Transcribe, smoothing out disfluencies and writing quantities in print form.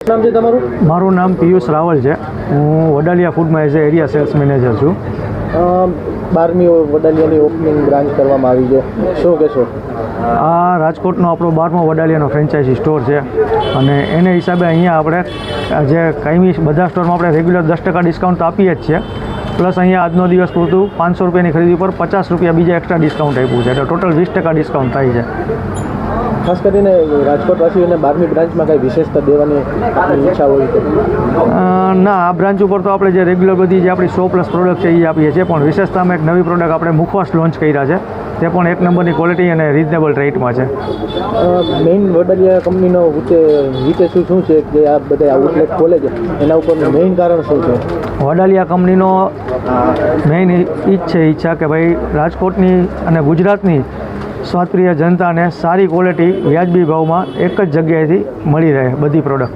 નામ છે તમારું? મારું નામ પિયુષ રાવલ છે. હું વડાલિયા ફૂડમાં as a area sales manager છું. 12મી વડાલિયાની ઓપનિંગ બ્રાન્ચ કરવામાં આવી છે, શું કહેશો? આ રાજકોટનો આપણો 12મો વડાલિયાનો ફ્રેન્ચાઇઝી સ્ટોર છે અને એને હિસાબે અહીંયા આપણે જે કાયમી બધા સ્ટોરમાં આપણે રેગ્યુલર 10% ડિસ્કાઉન્ટ તો આપીએ જ છીએ. પ્લસ અહીંયા આજનો દિવસ પૂરતું 500 રૂપિયાની ખરીદી પર 50 રૂપિયા બીજા એક્સ્ટ્રા ડિસ્કાઉન્ટ આપ્યું છે, એટલે ટોટલ 20% ડિસ્કાઉન્ટ થાય છે. ખાસ કરીને રાજકોટવાસીઓને 12મી બ્રાન્ચમાં કંઈ વિશેષતા દેવાની આપણી ઈચ્છા હોય તો? ના, આ બ્રાન્ચ ઉપર તો આપણે જે રેગ્યુલર બધી જે આપણી 100+ પ્રોડક્ટ છે એ આપીએ છીએ, પણ વિશેષતામાં એક નવી પ્રોડક્ટ આપણે મુખવાસ લોન્ચ કર્યા છે. તે પણ એક નંબરની ક્વોલિટી અને રિઝનેબલ રેટમાં છે. મેઇન વડાલિયા કંપનીનો વિશે શું છે કે આ બધા આઉટલેટ ખોલે છે, એના ઉપરનું મેઇન કારણ શું છે? વડાલિયા કંપનીનો મેઇન ઈચ્છા કે ભાઈ રાજકોટની અને ગુજરાતની સ્વાદપ્રિય જનતાને સારી ક્વોલિટી વ્યાજબી ભાવમાં એક જ જગ્યાએથી મળી રહે બધી પ્રોડક્ટ.